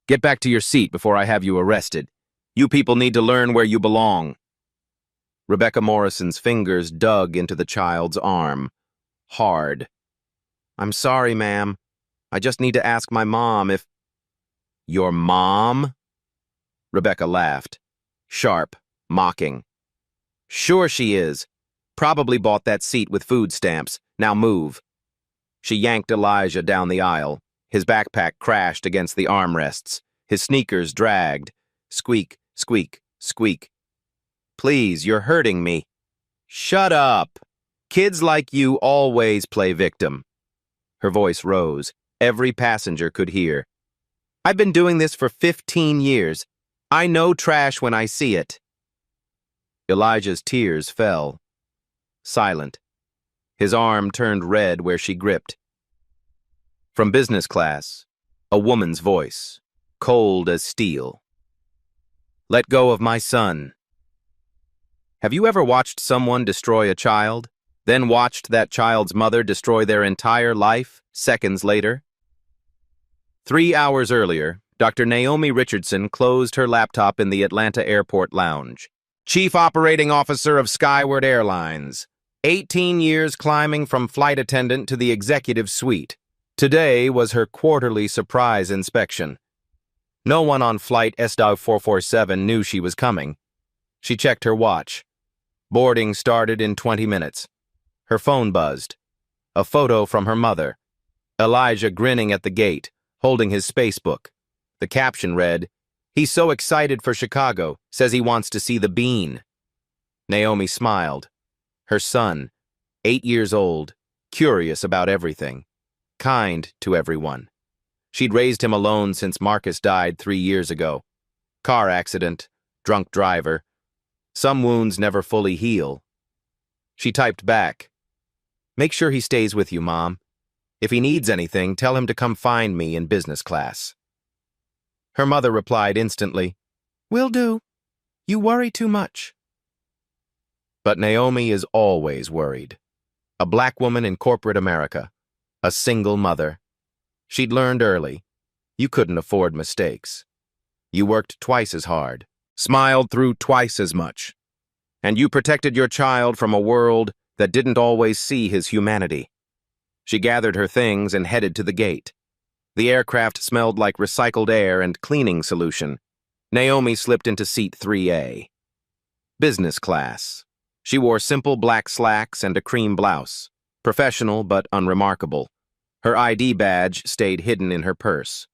Get back to your seat before I have you arrested. You people need to learn where you belong. Rebecca Morrison's fingers dug into the child's arm. Hard. I'm sorry, ma'am. I just need to ask my mom if... Your mom? Rebecca laughed. Sharp, mocking. Sure she is. Probably bought that seat with food stamps. Now move. She yanked Elijah down the aisle. His backpack crashed against the armrests. His sneakers dragged. Squeak, squeak, squeak. Please, you're hurting me. Shut up. Kids like you always play victim. Her voice rose. Every passenger could hear. I've been doing this for 15 years. I know trash when I see it. Elijah's tears fell. Silent. His arm turned red where she gripped. From business class, a woman's voice, cold as steel. Let go of my son. Have you ever watched someone destroy a child, then watched that child's mother destroy their entire life seconds later? 3 hours earlier, Dr. Naomi Richardson closed her laptop in the Atlanta Airport lounge. Chief Operating Officer of Skyward Airlines. 18 years climbing from flight attendant to the executive suite. Today was her quarterly surprise inspection. No one on flight SW447 knew she was coming. She checked her watch. Boarding started in 20 minutes. Her phone buzzed. A photo from her mother. Elijah grinning at the gate, holding his spacebook. The caption read, "He's so excited for Chicago, says he wants to see the bean." Naomi smiled. Her son, 8 years old, curious about everything, kind to everyone. She'd raised him alone since Marcus died 3 years ago. Car accident, drunk driver. Some wounds never fully heal. She typed back, "Make sure he stays with you, Mom. If he needs anything, tell him to come find me in business class." Her mother replied instantly, "Will do. You worry too much." But Naomi is always worried. A black woman in corporate America. A single mother. She'd learned early. You couldn't afford mistakes. You worked twice as hard, smiled through twice as much. And you protected your child from a world that didn't always see his humanity. She gathered her things and headed to the gate. The aircraft smelled like recycled air and cleaning solution. Naomi slipped into seat 3A. Business class. She wore simple black slacks and a cream blouse. Professional but unremarkable. Her ID badge stayed hidden in her purse.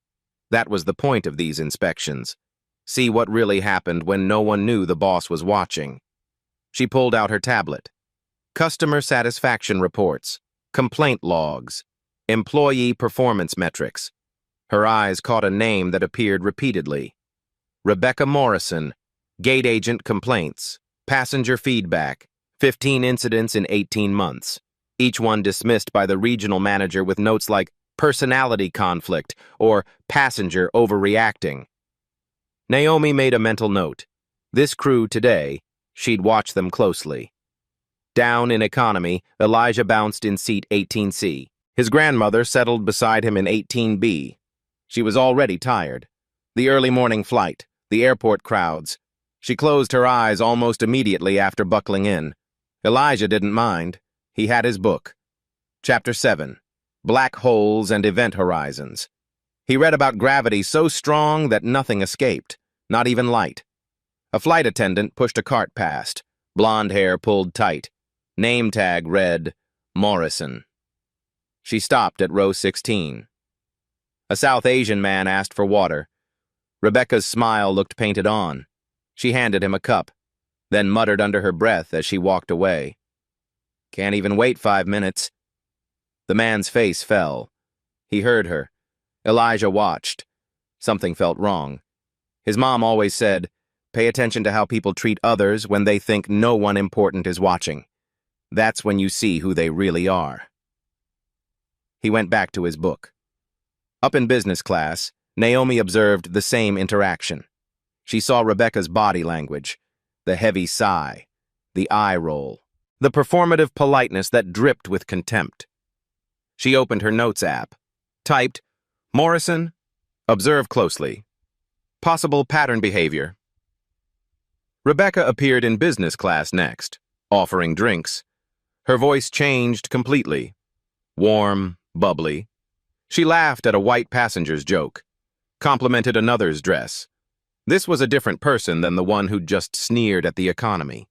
That was the point of these inspections. See what really happened when no one knew the boss was watching. She pulled out her tablet. Customer satisfaction reports. Complaint logs. Employee performance metrics. Her eyes caught a name that appeared repeatedly. Rebecca Morrison. Gate agent complaints. Passenger feedback. 15 incidents in 18 months. Each one dismissed by the regional manager with notes like personality conflict or passenger overreacting. Naomi made a mental note. This crew today, she'd watch them closely. Down in economy, Elijah bounced in seat 18C. His grandmother settled beside him in 18B. She was already tired. The early morning flight, the airport crowds. She closed her eyes almost immediately after buckling in. Elijah didn't mind. He had his book. Chapter 7. Black Holes and Event Horizons. He read about gravity so strong that nothing escaped, not even light. A flight attendant pushed a cart past. Blonde hair pulled tight. Name tag read, Morrison. She stopped at row 16. A South Asian man asked for water. Rebecca's smile looked painted on. She handed him a cup, then muttered under her breath as she walked away. Can't even wait 5 minutes. The man's face fell. He heard her. Elijah watched. Something felt wrong. His mom always said, pay attention to how people treat others when they think no one important is watching. That's when you see who they really are. He went back to his book. Up in business class, Naomi observed the same interaction. She saw Rebecca's body language, the heavy sigh, the eye roll, the performative politeness that dripped with contempt. She opened her notes app, typed, Morrison, observe closely. Possible pattern behavior. Rebecca appeared in business class next, offering drinks. Her voice changed completely. Warm, bubbly. She laughed at a white passenger's joke, complimented another's dress. This was a different person than the one who'd just sneered at the economy.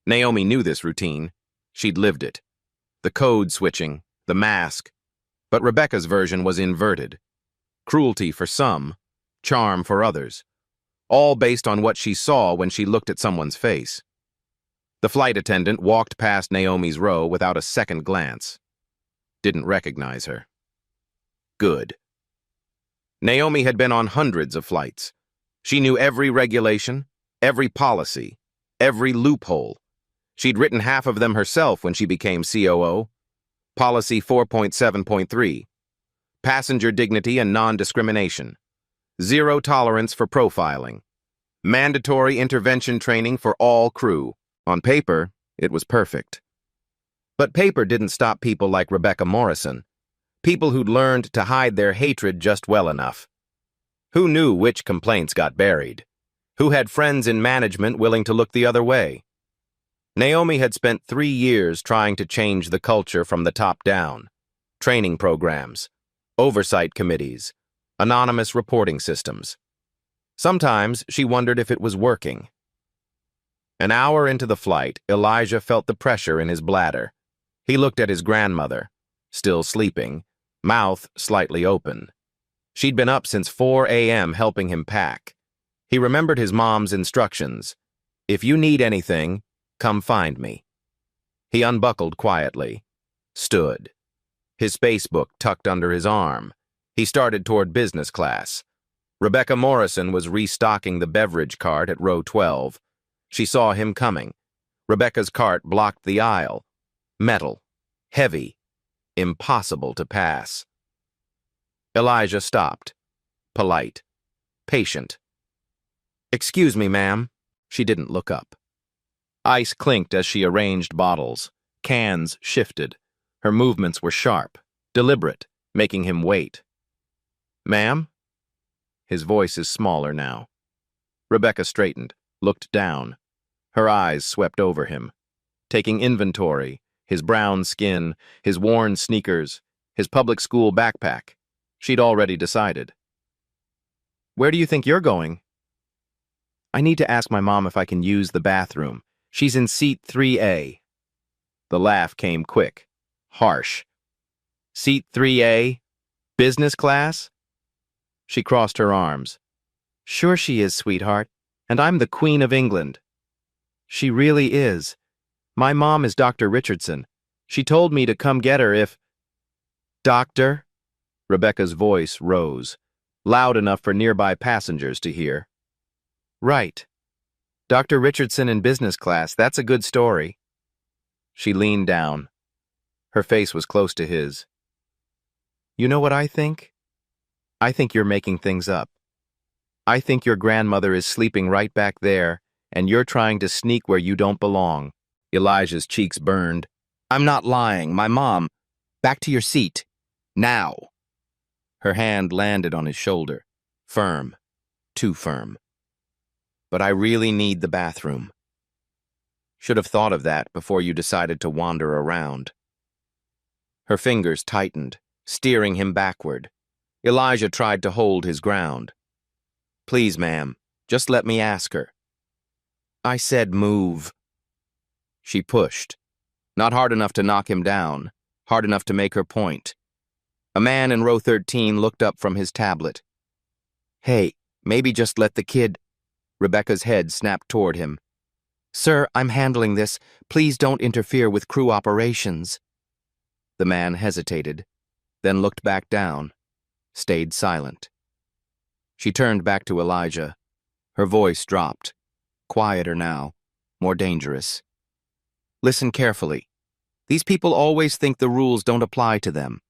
Naomi knew this routine. She'd lived it. The code switching, the mask. But Rebecca's version was inverted. Cruelty for some, charm for others. All based on what she saw when she looked at someone's face. The flight attendant walked past Naomi's row without a second glance. Didn't recognize her. Good. Naomi had been on hundreds of flights. She knew every regulation, every policy, every loophole. She'd written half of them herself when she became COO. Policy 4.7.3. Passenger dignity and non-discrimination. Zero tolerance for profiling. Mandatory intervention training for all crew. On paper, it was perfect. But paper didn't stop people like Rebecca Morrison. People who'd learned to hide their hatred just well enough. Who knew which complaints got buried? Who had friends in management willing to look the other way? Naomi had spent 3 years trying to change the culture from the top down. Training programs, oversight committees, anonymous reporting systems. Sometimes she wondered if it was working. An hour into the flight, Elijah felt the pressure in his bladder. He looked at his grandmother, still sleeping, mouth slightly open. She'd been up since 4 a.m. helping him pack. He remembered his mom's instructions. If you need anything, come find me. He unbuckled quietly, stood. His spacebook tucked under his arm. He started toward business class. Rebecca Morrison was restocking the beverage cart at row 12. She saw him coming. Rebecca's cart blocked the aisle. Metal. Heavy. Impossible to pass. Elijah stopped. Polite. Patient. "Excuse me, ma'am." She didn't look up. Ice clinked as she arranged bottles. Cans shifted. Her movements were sharp, deliberate, making him wait. "Ma'am?" His voice is smaller now. Rebecca straightened, looked down. Her eyes swept over him, taking inventory, his brown skin, his worn sneakers, his public school backpack. She'd already decided. "Where do you think you're going?" "I need to ask my mom if I can use the bathroom. She's in seat 3A. The laugh came quick, harsh. "Seat 3A? Business class?" She crossed her arms. "Sure she is, sweetheart, and I'm the Queen of England." "She really is. My mom is Dr. Richardson. She told me to come get her if—" "Doctor?" Rebecca's voice rose, loud enough for nearby passengers to hear. "Right. Dr. Richardson in business class, that's a good story." She leaned down. Her face was close to his. "You know what I think? I think you're making things up. I think your grandmother is sleeping right back there, and you're trying to sneak where you don't belong." Elijah's cheeks burned. "I'm not lying. My mom—" "Back to your seat. Now." Her hand landed on his shoulder. Firm. Too firm. "But I really need the bathroom. Should have thought of that before you decided to wander around." Her fingers tightened, steering him backward. Elijah tried to hold his ground. "Please, ma'am, just let me ask her." "I said move." She pushed. Not hard enough to knock him down, hard enough to make her point. A man in row 13 looked up from his tablet. "Hey, maybe just let the kid—" Rebecca's head snapped toward him. "Sir, I'm handling this. Please don't interfere with crew operations." The man hesitated, then looked back down, stayed silent. She turned back to Elijah. Her voice dropped, quieter now, more dangerous. "Listen carefully. These people always think the rules don't apply to them.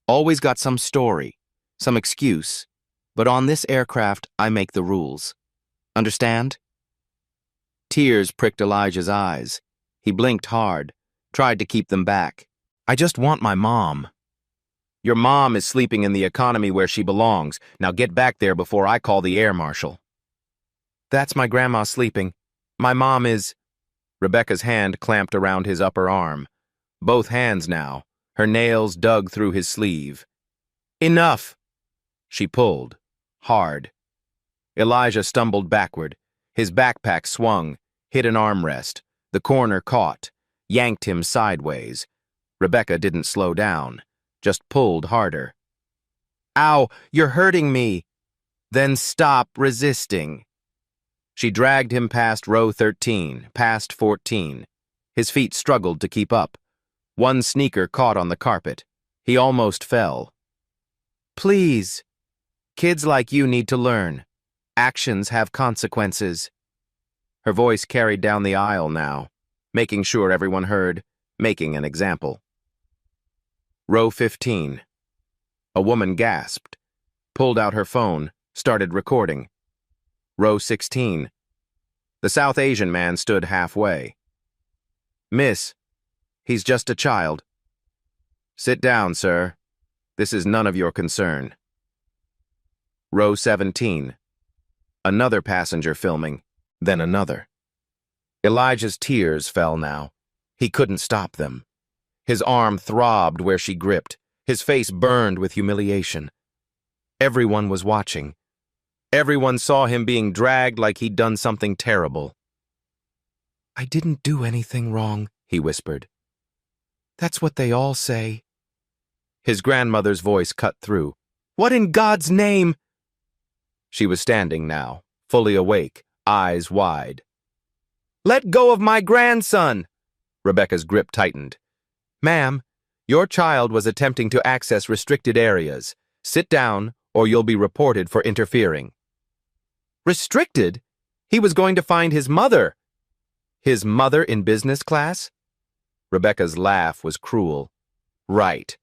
Always got some story, some excuse. But on this aircraft, I make the rules. Understand?" Tears pricked Elijah's eyes. He blinked hard, tried to keep them back. "I just want my mom." Your mom is sleeping in the economy where she belongs. Now get back there before I call the air marshal. That's my grandma sleeping. My mom is... Rebecca's hand clamped around his upper arm. Both hands now, her nails dug through his sleeve. Enough! She pulled. Hard. Elijah stumbled backward. His backpack swung, hit an armrest. The corner caught, yanked him sideways. Rebecca didn't slow down, just pulled harder. Ow, you're hurting me! Then stop resisting. She dragged him past row 13, past 14. His feet struggled to keep up. One sneaker caught on the carpet. He almost fell. Please. Kids like you need to learn. Actions have consequences. Her voice carried down the aisle now, making sure everyone heard, making an example. Row 15. A woman gasped, pulled out her phone, started recording. Row 16. The South Asian man stood halfway. Miss, he's just a child. Sit down, sir. This is none of your concern. Row 17. Another passenger filming, then another. Elijah's tears fell now. He couldn't stop them. His arm throbbed where she gripped. His face burned with humiliation. Everyone was watching. Everyone saw him being dragged like he'd done something terrible. I didn't do anything wrong, he whispered. That's what they all say. His grandmother's voice cut through. What in God's name? She was standing now, fully awake, eyes wide. Let go of my grandson! Rebecca's grip tightened. Ma'am, your child was attempting to access restricted areas. Sit down, or you'll be reported for interfering. Restricted? He was going to find his mother. His mother in business class? Rebecca's laugh was cruel. Right.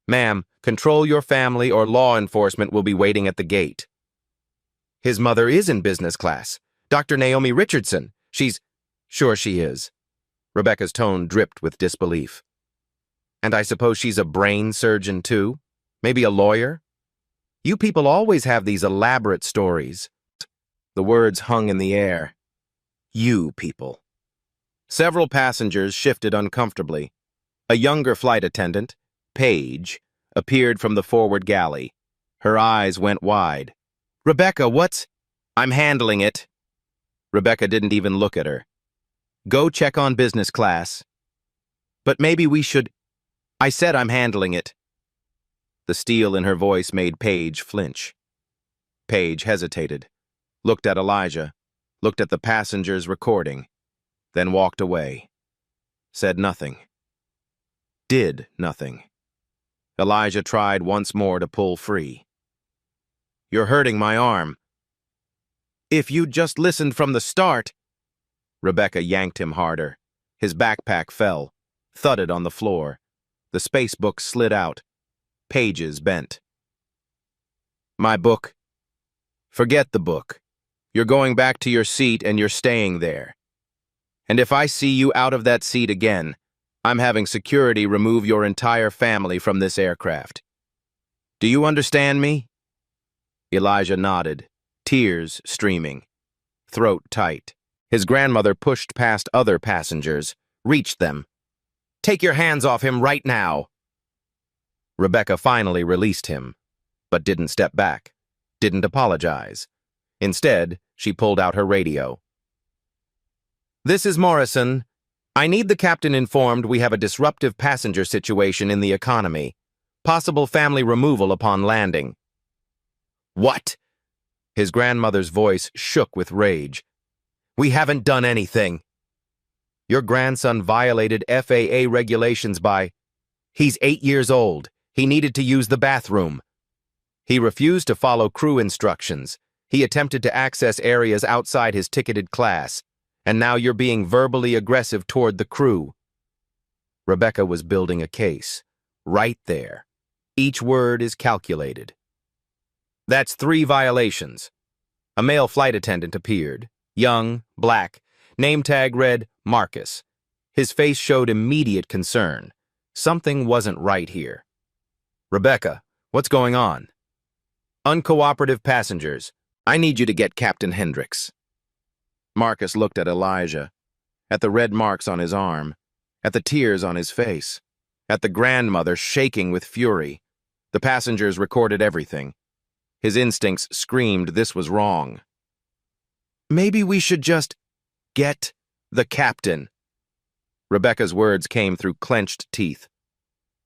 Ma'am, control your family or law enforcement will be waiting at the gate. His mother is in business class. Dr. Naomi Richardson. She's... Sure she is. Rebecca's tone dripped with disbelief. And I suppose she's a brain surgeon too? Maybe a lawyer? You people always have these elaborate stories. The words hung in the air. You people. Several passengers shifted uncomfortably. A younger flight attendant, Paige, appeared from the forward galley. Her eyes went wide. Rebecca, what's... I'm handling it. Rebecca didn't even look at her. Go check on business class. But maybe we should... I said I'm handling it. The steel in her voice made Paige flinch. Paige hesitated, looked at Elijah, looked at the passengers recording, then walked away. Said nothing. Did nothing. Elijah tried once more to pull free. You're hurting my arm. If you'd just listened from the start... Rebecca yanked him harder. His backpack fell, thudded on the floor. The space book slid out. Pages bent. My book. Forget the book. You're going back to your seat and you're staying there. And if I see you out of that seat again, I'm having security remove your entire family from this aircraft. Do you understand me? Elijah nodded, tears streaming, throat tight. His grandmother pushed past other passengers, reached them. Take your hands off him right now. Rebecca finally released him, but didn't step back, didn't apologize. Instead, she pulled out her radio. This is Morrison. I need the captain informed we have a disruptive passenger situation in the economy. Possible family removal upon landing. What? His grandmother's voice shook with rage. We haven't done anything. Your grandson violated FAA regulations by... He's 8 years old. He needed to use the bathroom. He refused to follow crew instructions. He attempted to access areas outside his ticketed class. And now you're being verbally aggressive toward the crew. Rebecca was building a case. Right there. Each word is calculated. That's 3 violations. A male flight attendant appeared. Young, black. Name tag read Marcus. His face showed immediate concern. Something wasn't right here. Rebecca, what's going on? Uncooperative passengers. I need you to get Captain Hendricks. Marcus looked at Elijah, at the red marks on his arm, at the tears on his face, at the grandmother shaking with fury. The passengers recorded everything. His instincts screamed this was wrong. Maybe we should just get the captain. Rebecca's words came through clenched teeth.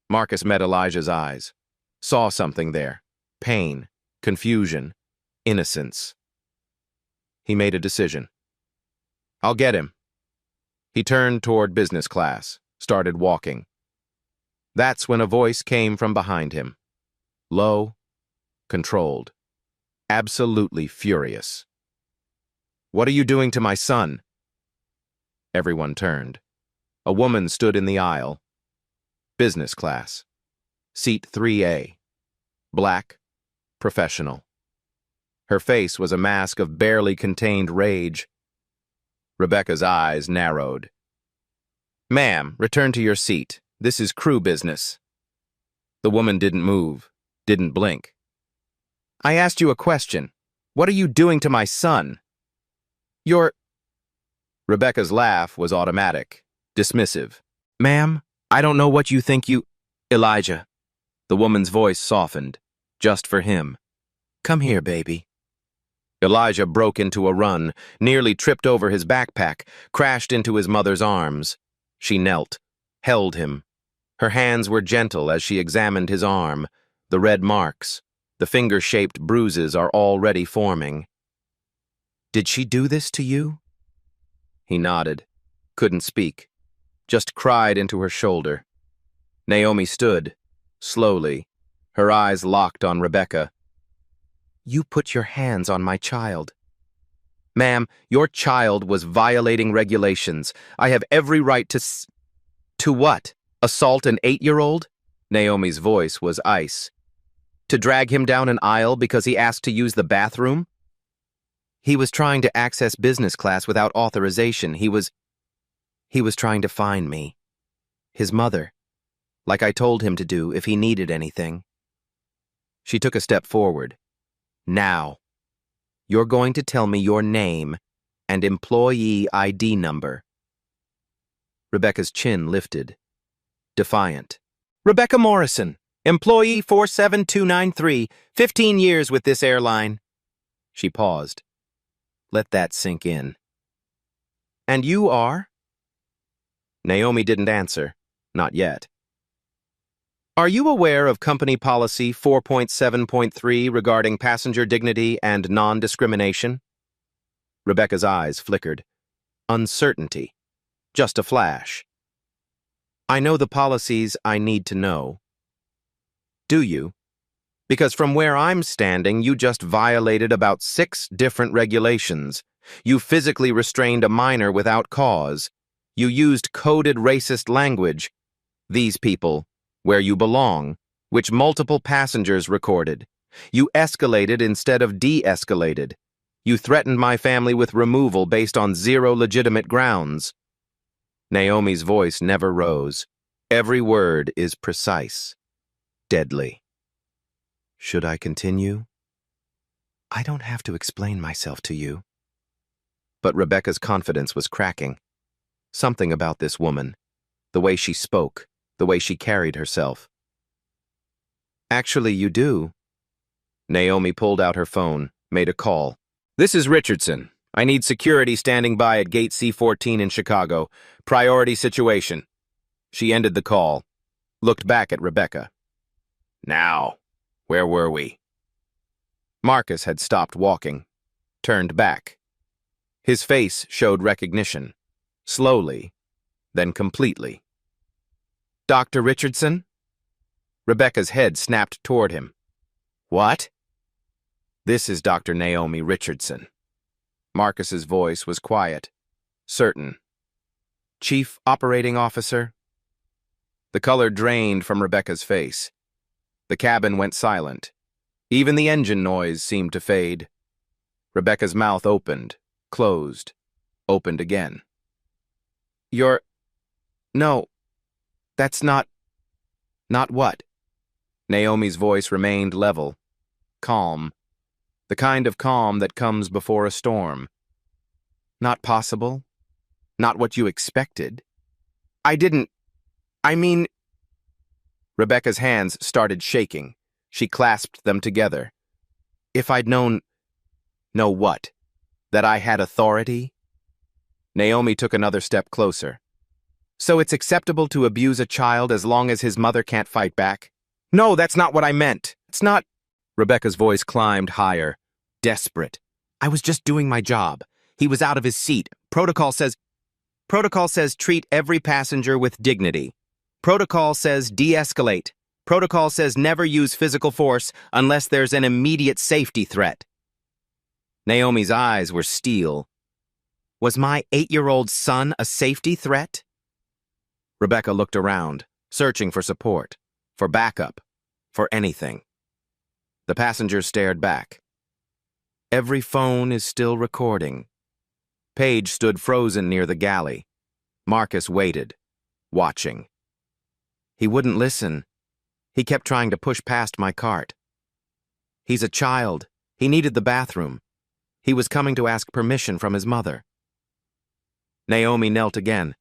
Marcus met Elijah's eyes, saw something there, pain, confusion, innocence. He made a decision. I'll get him. He turned toward business class, started walking. That's when a voice came from behind him. Low, controlled, absolutely furious. What are you doing to my son? Everyone turned. A woman stood in the aisle. Business class. Seat 3A. Black, professional. Her face was a mask of barely contained rage. Rebecca's eyes narrowed. Ma'am, return to your seat. This is crew business. The woman didn't move, didn't blink. I asked you a question. What are you doing to my son? Rebecca's laugh was automatic, dismissive. Ma'am, I don't know what you think you— Elijah. The woman's voice softened, just for him. Come here, baby. Elijah broke into a run, nearly tripped over his backpack, crashed into his mother's arms. She knelt, held him. Her hands were gentle as she examined his arm. The red marks, the finger-shaped bruises are already forming. Did she do this to you? He nodded, couldn't speak, just cried into her shoulder. Naomi stood, slowly, her eyes locked on Rebecca. You put your hands on my child. Ma'am, your child was violating regulations. I have every right to what? Assault an 8-year-old? Naomi's voice was ice. To drag him down an aisle because he asked to use the bathroom? He was trying to access business class without authorization. He was trying to find me. His mother. Like I told him to do if he needed anything. She took a step forward. Now, you're going to tell me your name and employee ID number. Rebecca's chin lifted. Defiant. Rebecca Morrison, employee 47293, 15 years with this airline. She paused. Let that sink in. And you are? Naomi didn't answer. Not yet. Are you aware of Company Policy 4.7.3 regarding passenger dignity and non-discrimination? Rebecca's eyes flickered. Uncertainty. Just a flash. I know the policies I need to know. Do you? Because from where I'm standing, you just violated about 6 different regulations. You physically restrained a minor without cause. You used coded racist language. These people, where you belong, which multiple passengers recorded. You escalated instead of de-escalated. You threatened my family with removal based on 0 legitimate grounds. Naomi's voice never rose. Every word is precise. Deadly. Should I continue? I don't have to explain myself to you. But Rebecca's confidence was cracking. Something about this woman, the way she spoke, the way she carried herself. Actually, you do. Naomi pulled out her phone, made a call. This is Richardson. I need security standing by at gate C14 in Chicago. Priority situation. She ended the call, looked back at Rebecca. Now, where were we? Marcus had stopped walking, turned back. His face showed recognition, slowly, then completely. Dr. Richardson? Rebecca's head snapped toward him. What? This is Dr. Naomi Richardson. Marcus's voice was quiet, certain. Chief Operating Officer? The color drained from Rebecca's face. The cabin went silent. Even the engine noise seemed to fade. Rebecca's mouth opened, closed, opened again. No, that's not what? Naomi's voice remained level, calm, the kind of calm that comes before a storm. Not possible? Not what you expected? I mean... Rebecca's hands started shaking. She clasped them together. If I'd known... Know what? That I had authority? Naomi took another step closer. So it's acceptable to abuse a child as long as his mother can't fight back? No, that's not what I meant. It's not... Rebecca's voice climbed higher, desperate. I was just doing my job. He was out of his seat. Protocol says treat every passenger with dignity. Protocol says de-escalate. Protocol says never use physical force unless there's an immediate safety threat. Naomi's eyes were steel. Was my 8-year-old son a safety threat? Rebecca looked around, searching for support, for backup, for anything. The passengers stared back. Every phone is still recording. Paige stood frozen near the galley. Marcus waited, watching. He wouldn't listen. He kept trying to push past my cart. He's a child. He needed the bathroom. He was coming to ask permission from his mother. Naomi knelt again,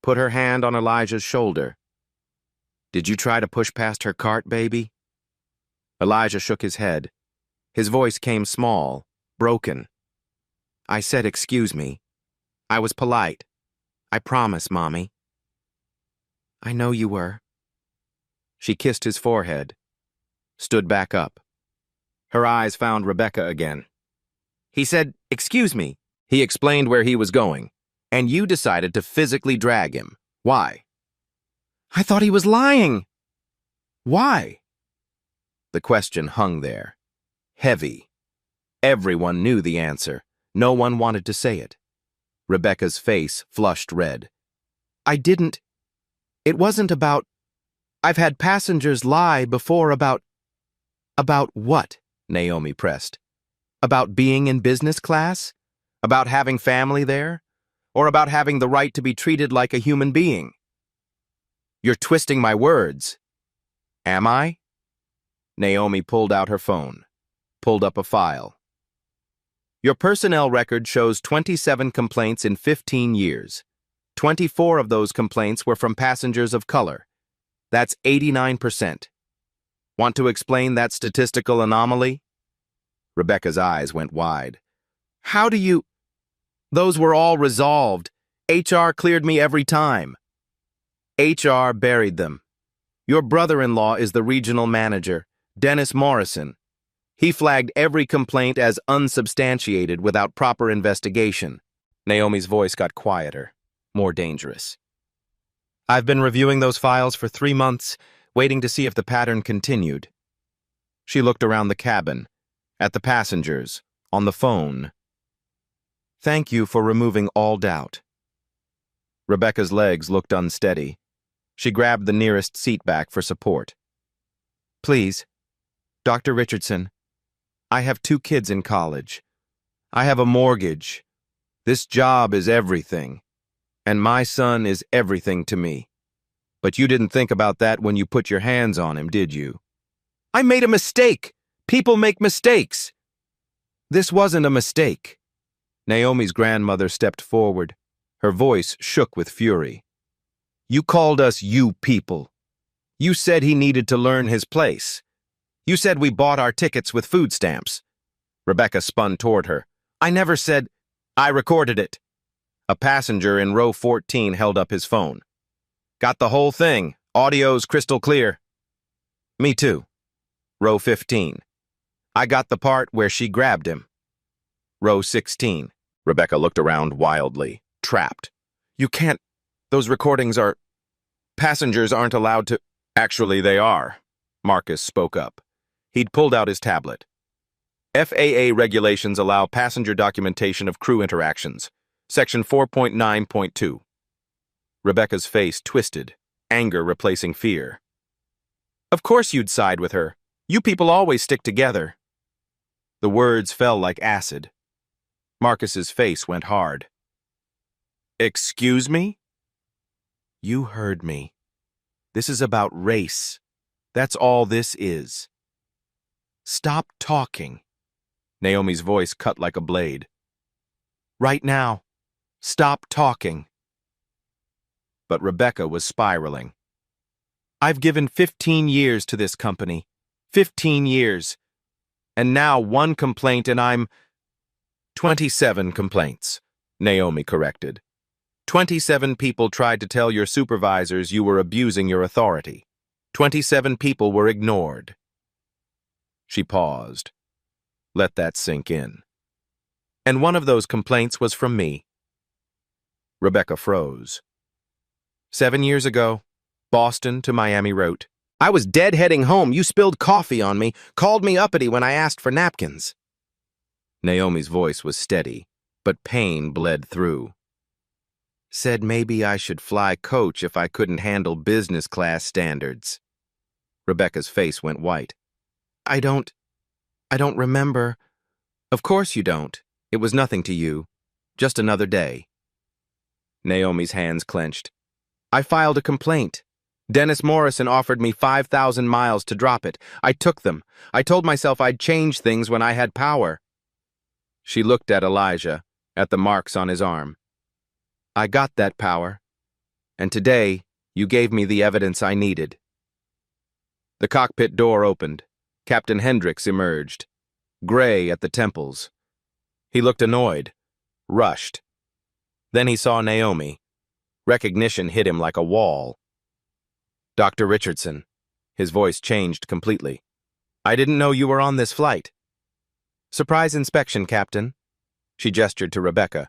put her hand on Elijah's shoulder. Did you try to push past her cart, baby? Elijah shook his head. His voice came small, broken. I said, excuse me. I was polite. I promise, Mommy. I know you were. She kissed his forehead, stood back up. Her eyes found Rebecca again. He said, excuse me. He explained where he was going, and you decided to physically drag him. Why? I thought he was lying. Why? The question hung there, heavy. Everyone knew the answer. No one wanted to say it. Rebecca's face flushed red. It wasn't about... I've had passengers lie before about... About what? Naomi pressed. About being in business class? About having family there? Or about having the right to be treated like a human being? You're twisting my words. Am I? Naomi pulled out her phone, pulled up a file. Your personnel record shows 27 complaints in 15 years. 24 of those complaints were from passengers of color. That's 89%. Want to explain that statistical anomaly? Rebecca's eyes went wide. How do you... Those were all resolved. HR cleared me every time. HR buried them. Your brother-in-law is the regional manager, Dennis Morrison. He flagged every complaint as unsubstantiated without proper investigation. Naomi's voice got quieter, more dangerous. I've been reviewing those files for 3 months, waiting to see if the pattern continued. She looked around the cabin, at the passengers, on the phone. Thank you for removing all doubt. Rebecca's legs looked unsteady. She grabbed the nearest seat back for support. Please, Dr. Richardson, I have 2 kids in college. I have a mortgage. This job is everything. And my son is everything to me. But you didn't think about that when you put your hands on him, did you? I made a mistake. People make mistakes. This wasn't a mistake. Naomi's grandmother stepped forward. Her voice shook with fury. You called us you people. You said he needed to learn his place. You said we bought our tickets with food stamps. Rebecca spun toward her. I never said... I recorded it. A passenger in row 14 held up his phone. Got the whole thing. Audio's crystal clear. Me too. Row 15. I got the part where she grabbed him. Row 16. Rebecca looked around wildly, trapped. You can't... Those recordings are... Passengers aren't allowed to... Actually, they are. Marcus spoke up. He'd pulled out his tablet. FAA regulations allow passenger documentation of crew interactions. Section 4.9.2. Rebecca's face twisted, anger replacing fear. Of course you'd side with her. You people always stick together. The words fell like acid. Marcus's face went hard. Excuse me? You heard me. This is about race. That's all this is. Stop talking. Naomi's voice cut like a blade. Right now. Stop talking. But Rebecca was spiraling. I've given 15 years to this company. 15 years. And now one complaint and I'm... 27 complaints, Naomi corrected. 27 people tried to tell your supervisors you were abusing your authority. 27 people were ignored. She paused. Let that sink in. And one of those complaints was from me. Rebecca froze. 7 years ago, Boston to Miami wrote, I was dead-heading home. You spilled coffee on me, called me uppity when I asked for napkins. Naomi's voice was steady, but pain bled through. Said maybe I should fly coach if I couldn't handle business class standards. Rebecca's face went white. I don't remember. Of course you don't. It was nothing to you. Just another day. Naomi's hands clenched. I filed a complaint. Dennis Morrison offered me 5,000 miles to drop it. I took them. I told myself I'd change things when I had power. She looked at Elijah, at the marks on his arm. I got that power, and today you gave me the evidence I needed. The cockpit door opened. Captain Hendricks emerged, gray at the temples. He looked annoyed, rushed. Then he saw Naomi. Recognition hit him like a wall. Dr. Richardson. His voice changed completely. I didn't know you were on this flight. Surprise inspection, Captain. She gestured to Rebecca.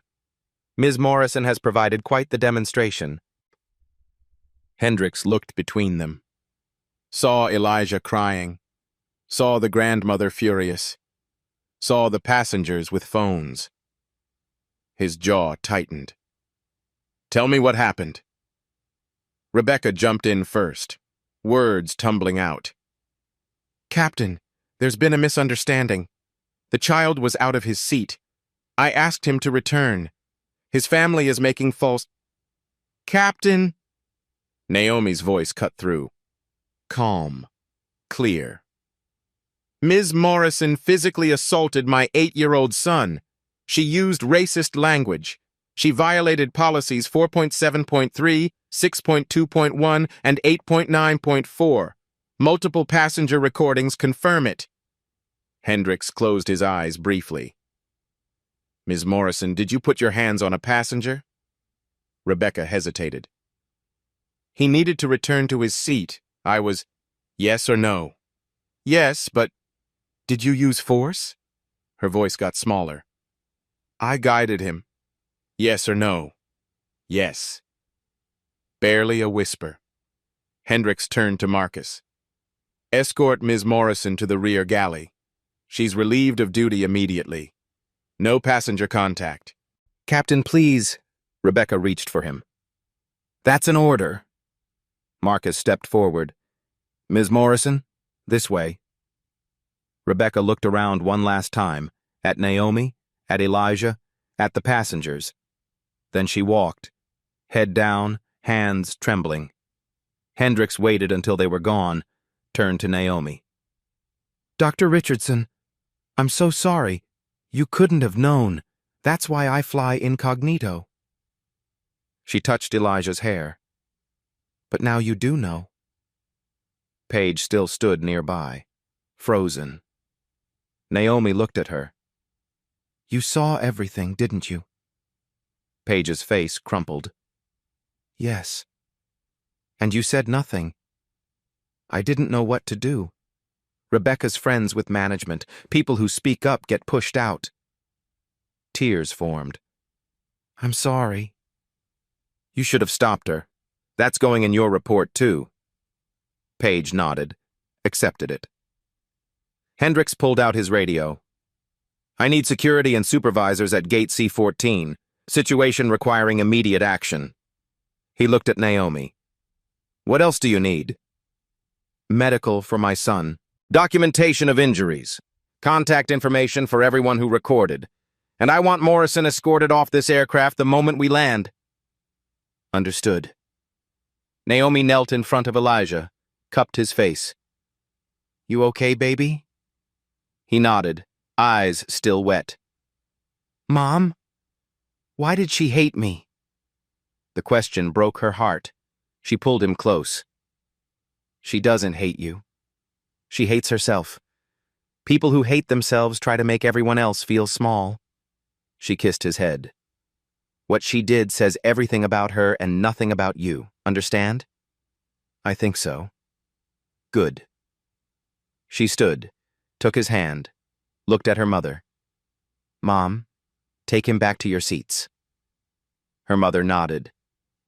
Ms. Morrison has provided quite the demonstration. Hendricks looked between them. Saw Elijah crying. Saw the grandmother furious. Saw the passengers with phones. His jaw tightened. Tell me what happened. Rebecca jumped in first, words tumbling out. Captain, there's been a misunderstanding. The child was out of his seat. I asked him to return. His family is making false... Captain! Naomi's voice cut through. Calm. Clear. Ms. Morrison physically assaulted my 8-year-old son. She used racist language. She violated policies 4.7.3, 6.2.1, and 8.9.4. Multiple passenger recordings confirm it. Hendricks closed his eyes briefly. Ms. Morrison, did you put your hands on a passenger? Rebecca hesitated. He needed to return to his seat. I was... Yes or no? Yes, but... Did you use force? Her voice got smaller. I guided him. Yes or no? Yes. Barely a whisper. Hendricks turned to Marcus. Escort Ms. Morrison to the rear galley. She's relieved of duty immediately. No passenger contact. Captain, please. Rebecca reached for him. That's an order. Marcus stepped forward. Ms. Morrison, this way. Rebecca looked around one last time, at Naomi, at Elijah, at the passengers. Then she walked, head down, hands trembling. Hendricks waited until they were gone, turned to Naomi. Dr. Richardson, I'm so sorry. You couldn't have known. That's why I fly incognito. She touched Elijah's hair. But now you do know. Paige still stood nearby, frozen. Naomi looked at her. You saw everything, didn't you? Paige's face crumpled. Yes. And you said nothing. I didn't know what to do. Rebecca's friends with management, people who speak up get pushed out. Tears formed. I'm sorry. You should have stopped her. That's going in your report, too. Paige nodded, accepted it. Hendricks pulled out his radio. I need security and supervisors at Gate C-14. Situation requiring immediate action. He looked at Naomi. What else do you need? Medical for my son. Documentation of injuries. Contact information for everyone who recorded. And I want Morrison escorted off this aircraft the moment we land. Understood. Naomi knelt in front of Elijah, cupped his face. You okay, baby? He nodded, eyes still wet. Mom? Why did she hate me? The question broke her heart. She pulled him close. She doesn't hate you. She hates herself. People who hate themselves try to make everyone else feel small. She kissed his head. What she did says everything about her and nothing about you. Understand? I think so. Good. She stood, took his hand, looked at her mother. Mom, take him back to your seats. Her mother nodded,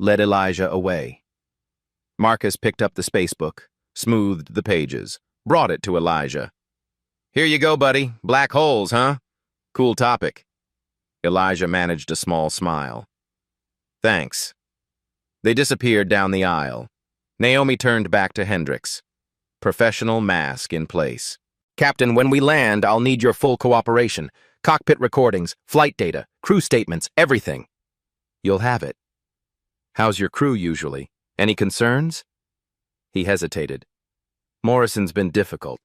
led Elijah away. Marcus picked up the spacebook, smoothed the pages, brought it to Elijah. Here you go, buddy. Black holes, huh? Cool topic. Elijah managed a small smile. Thanks. They disappeared down the aisle. Naomi turned back to Hendricks. Professional mask in place. Captain, when we land, I'll need your full cooperation. Cockpit recordings, flight data, crew statements, everything. You'll have it. How's your crew usually? Any concerns? He hesitated. Morrison's been difficult,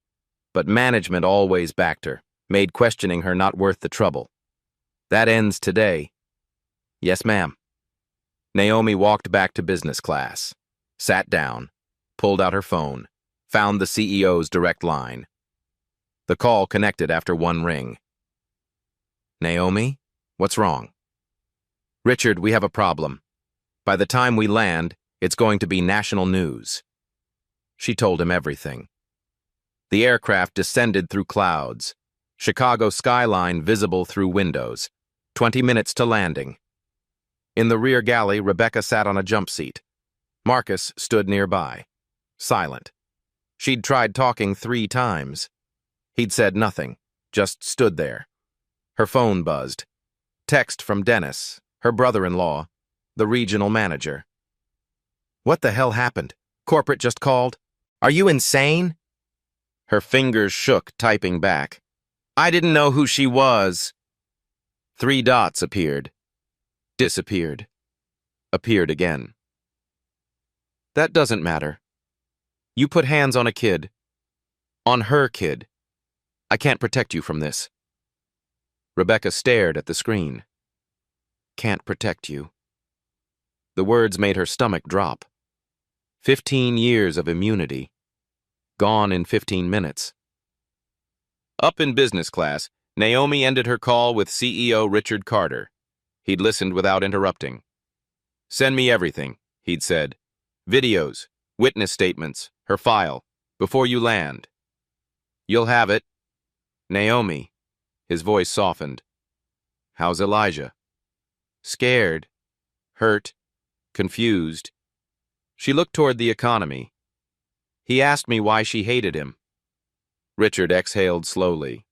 but management always backed her, made questioning her not worth the trouble. That ends today. Yes, ma'am. Naomi walked back to business class, sat down, pulled out her phone, found the CEO's direct line. The call connected after one ring. Naomi, what's wrong? Richard, we have a problem. By the time we land, it's going to be national news. She told him everything. The aircraft descended through clouds. Chicago skyline visible through windows. 20 minutes to landing. In the rear galley, Rebecca sat on a jump seat. Marcus stood nearby, silent. She'd tried talking 3 times. He'd said nothing, just stood there. Her phone buzzed. Text from Dennis, her brother-in-law, the regional manager. What the hell happened? Corporate just called? Are you insane? Her fingers shook, typing back. I didn't know who she was. 3 dots appeared. Disappeared. Appeared again. That doesn't matter. You put hands on a kid. On her kid. I can't protect you from this. Rebecca stared at the screen. Can't protect you. The words made her stomach drop. 15 years of immunity. Gone in 15 minutes. Up in business class, Naomi ended her call with CEO Richard Carter. He'd listened without interrupting. Send me everything, he'd said. Videos, witness statements, her file, before you land. You'll have it. Naomi. His voice softened. How's Elijah? Scared. Hurt. Confused. She looked toward the economy. He asked me why she hated him. Richard exhaled slowly.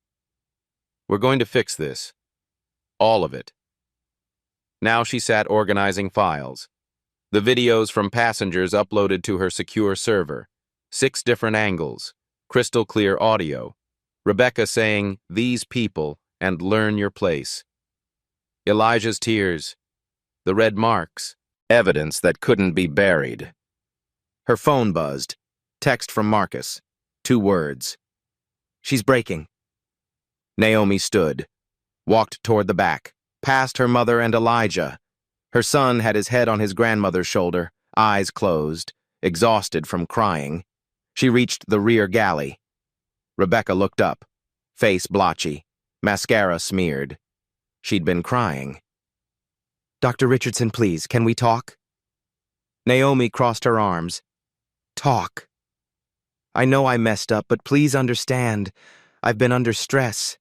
We're going to fix this. All of it. Now she sat organizing files. The videos from passengers uploaded to her secure server. 6 different angles. Crystal clear audio. Rebecca saying, these people, and learn your place. Elijah's tears. The red marks. Evidence that couldn't be buried. Her phone buzzed. Text from Marcus. 2 words. She's breaking. Naomi stood. Walked toward the back. Past her mother and Elijah. Her son had his head on his grandmother's shoulder, eyes closed, exhausted from crying. She reached the rear galley. Rebecca looked up, face blotchy, mascara smeared. She'd been crying. Dr. Richardson, please, can we talk? Naomi crossed her arms. Talk. I know I messed up, but please understand. I've been under stress.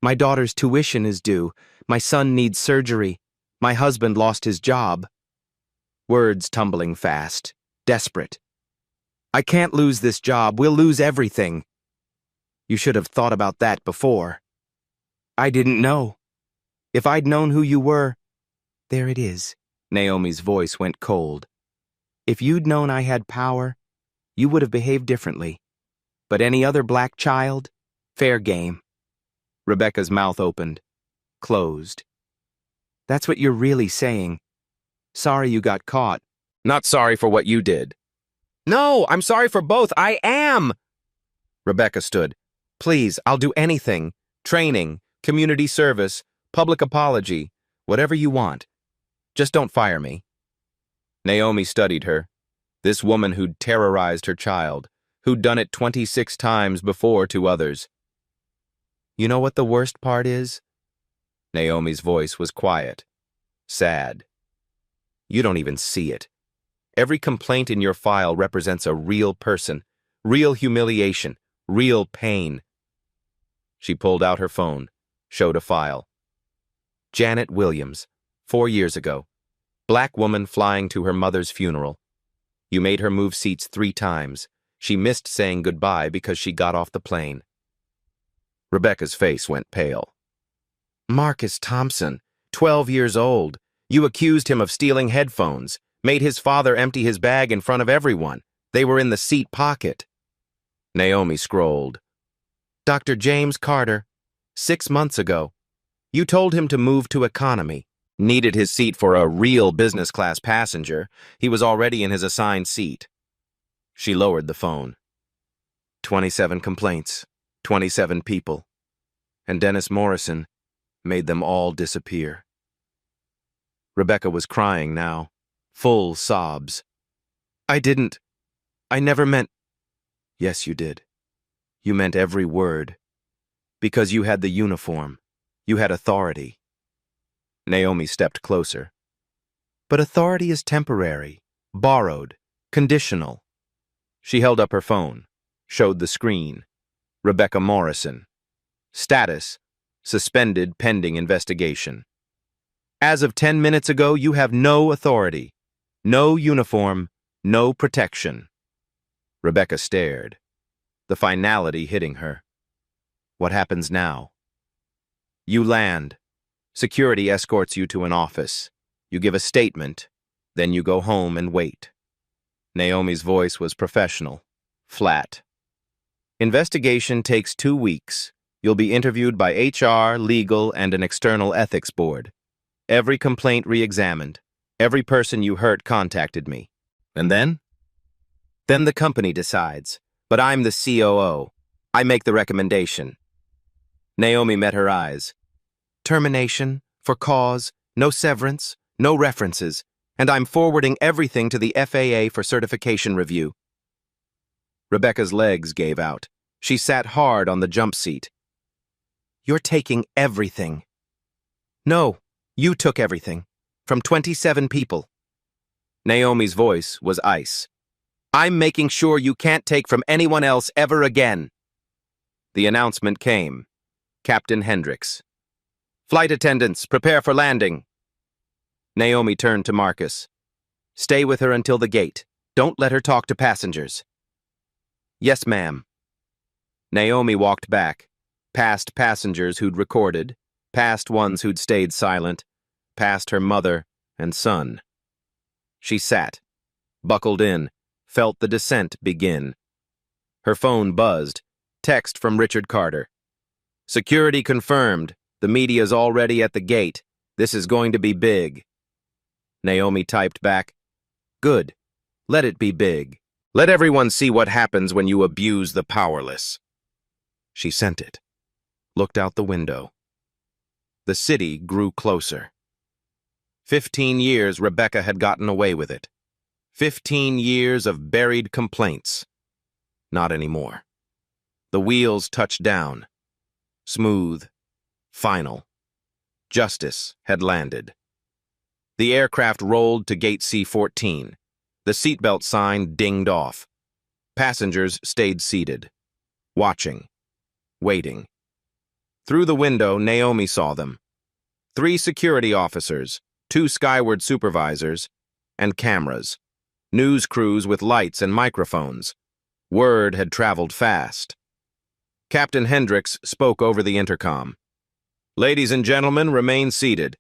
My daughter's tuition is due. My son needs surgery. My husband lost his job. Words tumbling fast, desperate. I can't lose this job. We'll lose everything. You should have thought about that before. I didn't know. If I'd known who you were... There it is. Naomi's voice went cold. If you'd known I had power, you would have behaved differently. But any other black child? Fair game. Rebecca's mouth opened. Closed. That's what you're really saying. Sorry you got caught. Not sorry for what you did. No, I'm sorry for both. I am! Rebecca stood. Please, I'll do anything. Training, community service, public apology, whatever you want. Just don't fire me. Naomi studied her. This woman who'd terrorized her child, who'd done it 26 times before to others. You know what the worst part is? Naomi's voice was quiet, sad. You don't even see it. Every complaint in your file represents a real person, real humiliation, real pain. She pulled out her phone, showed a file. Janet Williams, 4 years ago. Black woman flying to her mother's funeral. You made her move seats 3 times. She missed saying goodbye because she got off the plane. Rebecca's face went pale. Marcus Thompson, 12 years old. You accused him of stealing headphones, made his father empty his bag in front of everyone. They were in the seat pocket. Naomi scrolled. Dr. James Carter, 6 months ago. You told him to move to economy. Needed his seat for a real business class passenger. He was already in his assigned seat. She lowered the phone. 27 complaints, 27 people. And Dennis Morrison made them all disappear. Rebecca was crying now, full sobs. I never meant. Yes, you did. You meant every word. Because you had the uniform. You had authority. Naomi stepped closer. But authority is temporary, borrowed, conditional. She held up her phone, showed the screen. Rebecca Morrison. Status, suspended pending investigation. As of 10 minutes ago, you have no authority, no uniform, no protection. Rebecca stared, the finality hitting her. What happens now? You land. Security escorts you to an office. You give a statement, then you go home and wait. Naomi's voice was professional, flat. Investigation takes 2 weeks. You'll be interviewed by HR, legal, and an external ethics board. Every complaint re-examined. Every person you hurt contacted me. And then? Then the company decides. But I'm the COO. I make the recommendation. Naomi met her eyes. Termination, for cause, no severance, no references, and I'm forwarding everything to the FAA for certification review. Rebecca's legs gave out. She sat hard on the jump seat. You're taking everything. No, you took everything. From 27 people. Naomi's voice was ice. I'm making sure you can't take from anyone else ever again. The announcement came. Captain Hendricks. Flight attendants, prepare for landing. Naomi turned to Marcus. Stay with her until the gate. Don't let her talk to passengers. Yes, ma'am. Naomi walked back, past passengers who'd recorded, past ones who'd stayed silent, past her mother and son. She sat, buckled in, felt the descent begin. Her phone buzzed. Text from Richard Carter. Security confirmed. The media's already at the gate. This is going to be big. Naomi typed back. Good. Let it be big. Let everyone see what happens when you abuse the powerless. She sent it. Looked out the window. The city grew closer. 15 years Rebecca had gotten away with it. 15 years of buried complaints. Not anymore. The wheels touched down. Smooth. Final. Justice had landed. The aircraft rolled to gate C-14. The seatbelt sign dinged off. Passengers stayed seated. Watching. Waiting. Through the window, Naomi saw them. 3 security officers, 2 skyward supervisors, and cameras. News crews with lights and microphones. Word had traveled fast. Captain Hendricks spoke over the intercom. Ladies and gentlemen, remain seated.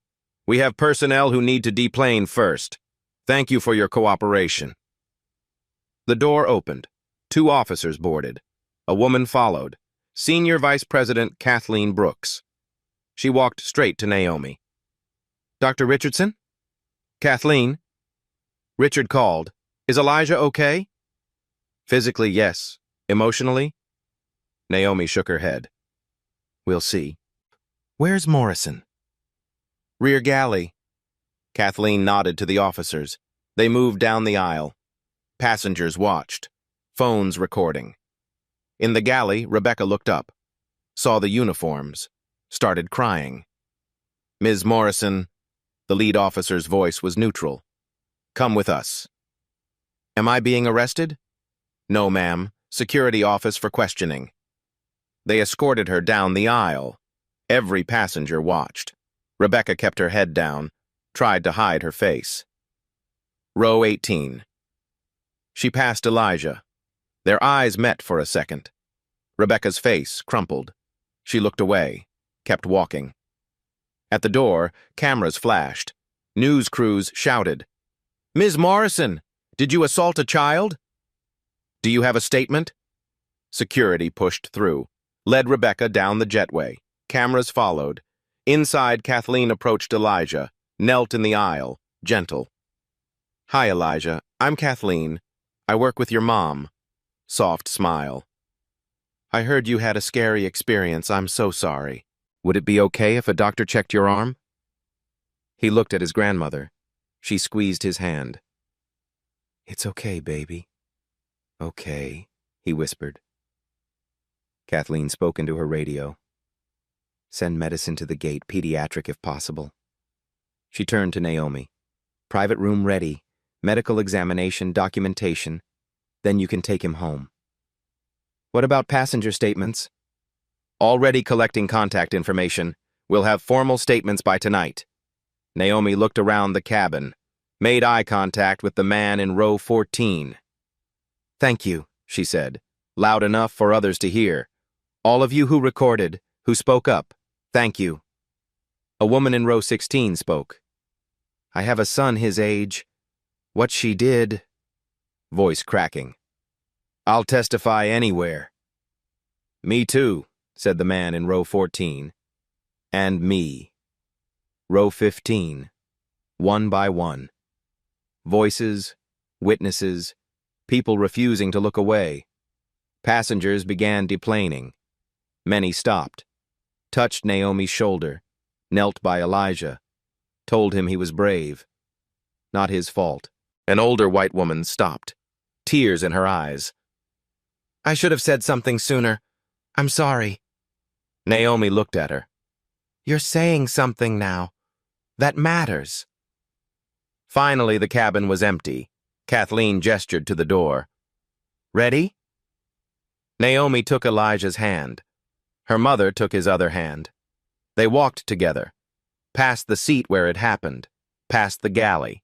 We have personnel who need to deplane first. Thank you for your cooperation. The door opened. 2 officers boarded. A woman followed. Senior Vice President Kathleen Brooks. She walked straight to Naomi. Dr. Richardson? Kathleen? Richard called. Is Elijah okay? Physically, yes. Emotionally? Naomi shook her head. We'll see. Where's Morrison? Rear galley. Kathleen nodded to the officers. They moved down the aisle. Passengers watched. Phones recording. In the galley, Rebecca looked up, saw the uniforms, started crying. Ms. Morrison, the lead officer's voice was neutral. Come with us. Am I being arrested? No, ma'am. Security office for questioning. They escorted her down the aisle. Every passenger watched. Rebecca kept her head down, tried to hide her face. Row 18. She passed Elijah. Their eyes met for a second. Rebecca's face crumpled. She looked away, kept walking. At the door, cameras flashed. News crews shouted. Ms. Morrison, did you assault a child? Do you have a statement? Security pushed through, led Rebecca down the jetway. Cameras followed. Inside, Kathleen approached Elijah, knelt in the aisle, gentle. Hi, Elijah. I'm Kathleen. I work with your mom. Soft smile. I heard you had a scary experience. I'm so sorry. Would it be okay if a doctor checked your arm? He looked at his grandmother. She squeezed his hand. It's okay, baby. Okay, he whispered. Kathleen spoke into her radio. Send medicine to the gate, pediatric if possible. She turned to Naomi. Private room ready. Medical examination, documentation. Then you can take him home. What about passenger statements? Already collecting contact information. We'll have formal statements by tonight. Naomi looked around the cabin, made eye contact with the man in row 14. Thank you, she said, loud enough for others to hear. All of you who recorded, who spoke up, thank you. A woman in row 16 spoke. I have a son his age. What she did... Voice cracking. I'll testify anywhere. Me too, said the man in row 14. And me. Row 15. One by one. Voices, witnesses, people refusing to look away. Passengers began deplaning. Many stopped, touched Naomi's shoulder, knelt by Elijah, told him he was brave. Not his fault. An older white woman stopped, tears in her eyes. I should have said something sooner. I'm sorry. Naomi looked at her. You're saying something now. That matters. Finally, the cabin was empty. Kathleen gestured to the door. Ready? Naomi took Elijah's hand. Her mother took his other hand. They walked together, past the seat where it happened, past the galley.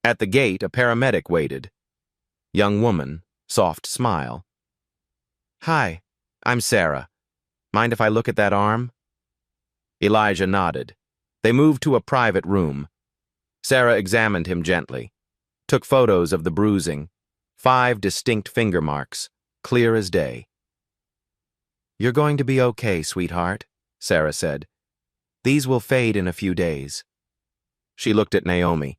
At the gate, a paramedic waited. Young woman, soft smile. Hi, I'm Sarah. Mind if I look at that arm? Elijah nodded. They moved to a private room. Sarah examined him gently, took photos of the bruising, 5 distinct finger marks, clear as day. You're going to be okay, sweetheart, Sarah said. These will fade in a few days. She looked at Naomi.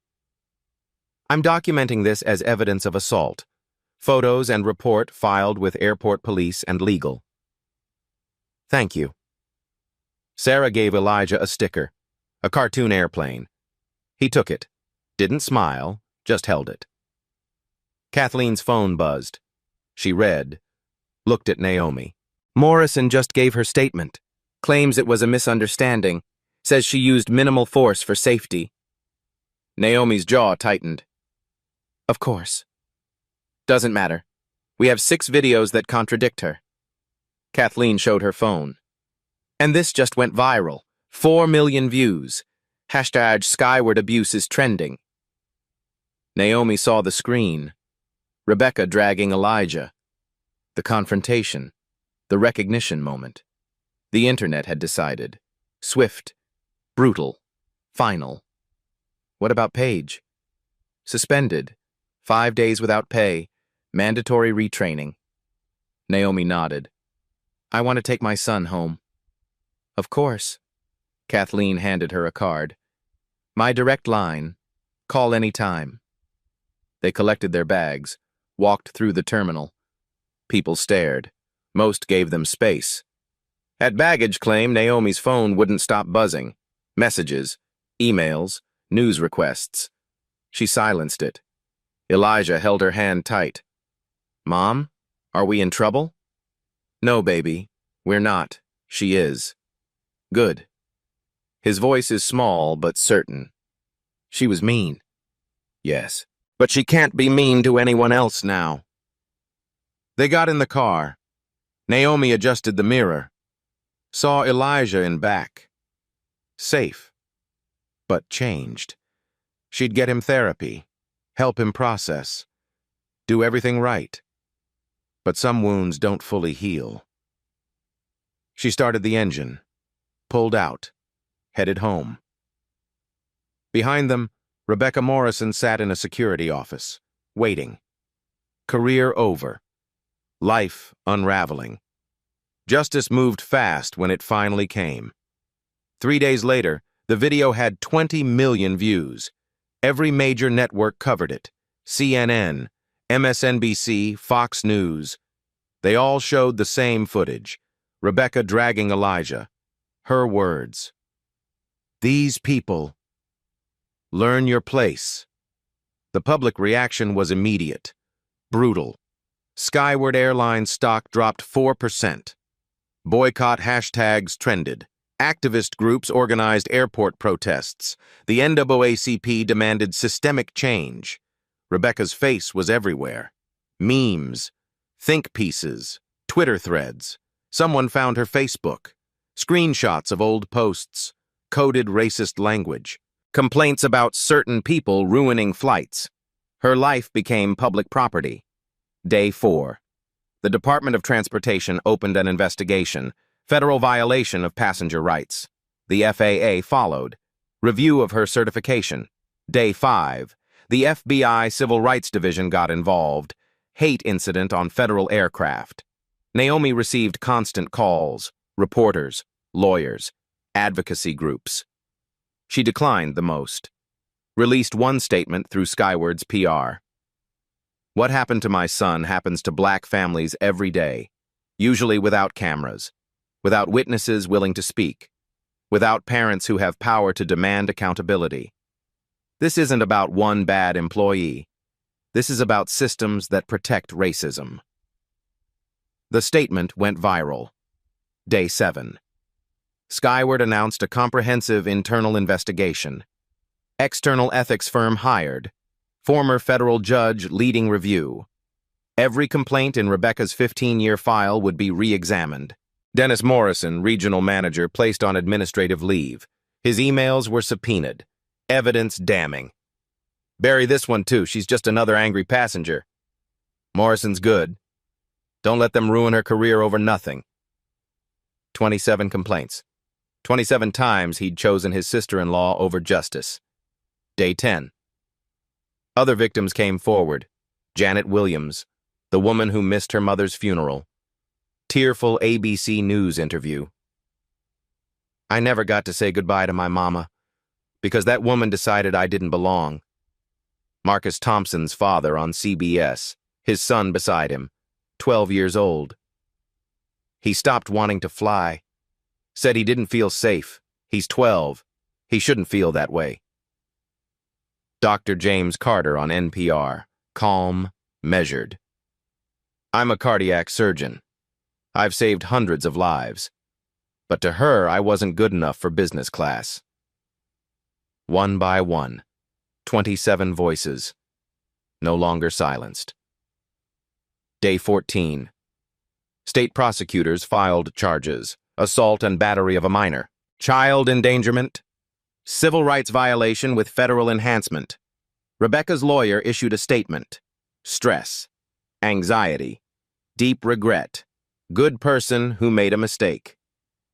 I'm documenting this as evidence of assault. Photos and report filed with airport police and legal. Thank you. Sarah gave Elijah a sticker, a cartoon airplane. He took it, didn't smile, just held it. Kathleen's phone buzzed. She read, looked at Naomi. Morrison just gave her statement, claims it was a misunderstanding, says she used minimal force for safety. Naomi's jaw tightened. Of course. Doesn't matter. We have 6 videos that contradict her. Kathleen showed her phone. And this just went viral. 4 million views. Hashtag Skyward Abuse is trending. Naomi saw the screen. Rebecca dragging Elijah. The confrontation. The recognition moment. The internet had decided. Swift. Brutal. Final. What about Paige? Suspended. 5 days without pay. Mandatory retraining. Naomi nodded. I want to take my son home. Of course. Kathleen handed her a card. My direct line. Call any time. They collected their bags, walked through the terminal. People stared. Most gave them space. At baggage claim, Naomi's phone wouldn't stop buzzing. Messages, emails, news requests. She silenced it. Elijah held her hand tight. "Mom, are we in trouble?" "No, baby, we're not. She is." "Good." His voice is small but certain. "She was mean." "Yes, but she can't be mean to anyone else now." They got in the car. Naomi adjusted the mirror. Saw Elijah in back. Safe, but changed. She'd get him therapy, help him process, do everything right. But some wounds don't fully heal. She started the engine, pulled out, headed home. Behind them, Rebecca Morrison sat in a security office, waiting. Career over. Life unraveling. Justice moved fast when it finally came. 3 days later, the video had 20 million views. Every major network covered it. CNN, MSNBC, Fox News. They all showed the same footage. Rebecca dragging Elijah. Her words. "These people. Learn your place." The public reaction was immediate. Brutal. Skyward Airlines stock dropped 4%. Boycott hashtags trended. Activist groups organized airport protests. The NAACP demanded systemic change. Rebecca's face was everywhere. Memes, think pieces, Twitter threads. Someone found her Facebook. Screenshots of old posts, coded racist language, complaints about certain people ruining flights. Her life became public property. Day 4. The Department of Transportation opened an investigation. Federal violation of passenger rights. The FAA followed. Review of her certification. Day 5. The FBI Civil Rights Division got involved. Hate incident on federal aircraft. Naomi received constant calls, reporters, lawyers, advocacy groups. She declined the most. Released one statement through Skyward's PR. "What happened to my son happens to black families every day, usually without cameras. Without witnesses willing to speak, without parents who have power to demand accountability. This isn't about one bad employee. This is about systems that protect racism." The statement went viral. Day 7. Skyward announced a comprehensive internal investigation. External ethics firm hired. Former federal judge leading review. Every complaint in Rebecca's 15-year file would be re-examined. Dennis Morrison, regional manager, placed on administrative leave. His emails were subpoenaed. Evidence damning. "Bury this one too, she's just another angry passenger." "Morrison's good. Don't let them ruin her career over nothing." 27 complaints. 27 times he'd chosen his sister-in-law over justice. Day 10. Other victims came forward. Janet Williams, the woman who missed her mother's funeral. Tearful ABC News interview. "I never got to say goodbye to my mama, because that woman decided I didn't belong." Marcus Thompson's father on CBS, his son beside him, 12 years old. "He stopped wanting to fly. Said he didn't feel safe. He's 12. He shouldn't feel that way." Dr. James Carter on NPR, calm, measured. "I'm a cardiac surgeon. I've saved hundreds of lives. But to her, I wasn't good enough for business class." One by one, 27 voices, no longer silenced. Day 14. State prosecutors filed charges: assault and battery of a minor, child endangerment, civil rights violation with federal enhancement. Rebecca's lawyer issued a statement. Stress, anxiety, deep regret, good person who made a mistake.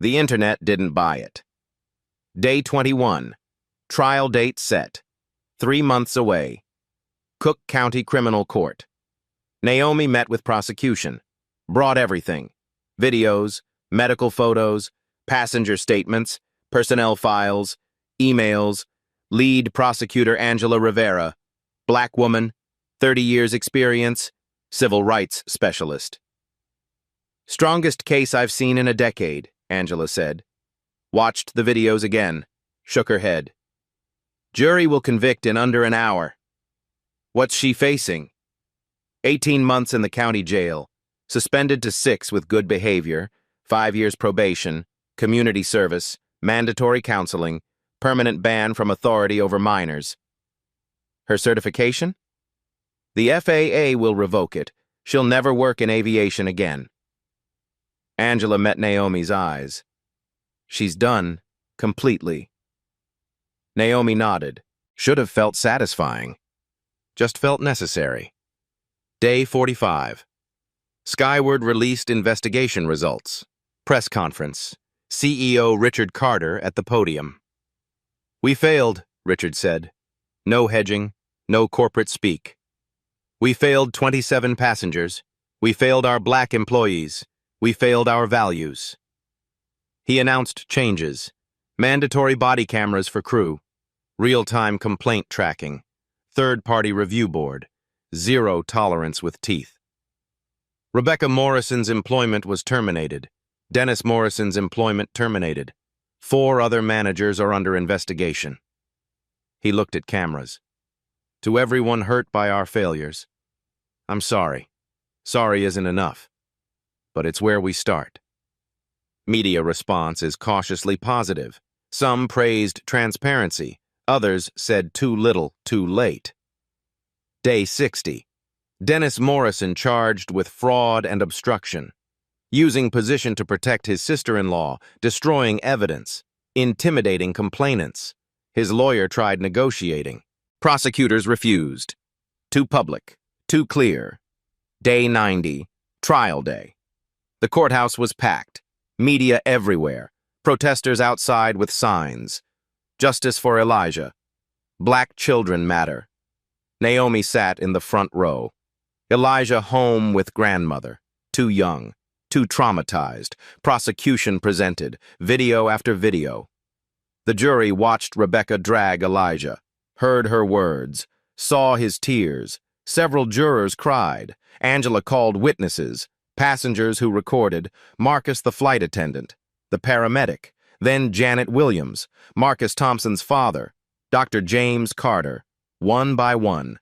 The internet didn't buy it. Day 21. Trial date set. 3 months away. Cook County Criminal Court. Naomi met with prosecution. Brought everything. Videos, medical photos, passenger statements, personnel files, emails. Lead prosecutor Angela Rivera. Black woman, 30 years experience, civil rights specialist. Strongest case I've seen in a decade, Angela said. Watched the videos again, shook her head. Jury will convict in under an hour. What's she facing? 18 months in the county jail, suspended to 6 with good behavior, 5 years probation, community service, mandatory counseling, permanent ban from authority over minors. Her certification? The FAA will revoke it. She'll never work in aviation again. Angela met Naomi's eyes. She's done, completely. Naomi nodded. Should have felt satisfying. Just felt necessary. Day 45. Skyward released investigation results. Press conference. CEO Richard Carter at the podium. We failed, Richard said. No hedging, no corporate speak. We failed 27 passengers. We failed our black employees. We failed our values. He announced changes. Mandatory body cameras for crew. Real-time complaint tracking. Third-party review board. Zero tolerance with teeth. Rebecca Morrison's employment was terminated. Dennis Morrison's employment terminated. 4 other managers are under investigation. He looked at cameras. To everyone hurt by our failures, I'm sorry. Sorry isn't enough. But it's where we start. Media response is cautiously positive. Some praised transparency. Others said too little, too late. Day 60. Dennis Morrison charged with fraud and obstruction. Using position to protect his sister-in-law, destroying evidence, intimidating complainants. His lawyer tried negotiating. Prosecutors refused. Too public, too clear. Day 90, trial day. The courthouse was packed. Media everywhere. Protesters outside with signs. Justice for Elijah. Black children matter. Naomi sat in the front row. Elijah home with grandmother. Too young. Too traumatized. Prosecution presented. Video after video. The jury watched Rebecca drag Elijah. Heard her words. Saw his tears. Several jurors cried. Angela called witnesses. Passengers who recorded. Marcus the flight attendant. The paramedic. Then Janet Williams. Marcus Thompson's father. Dr. James Carter. One by one.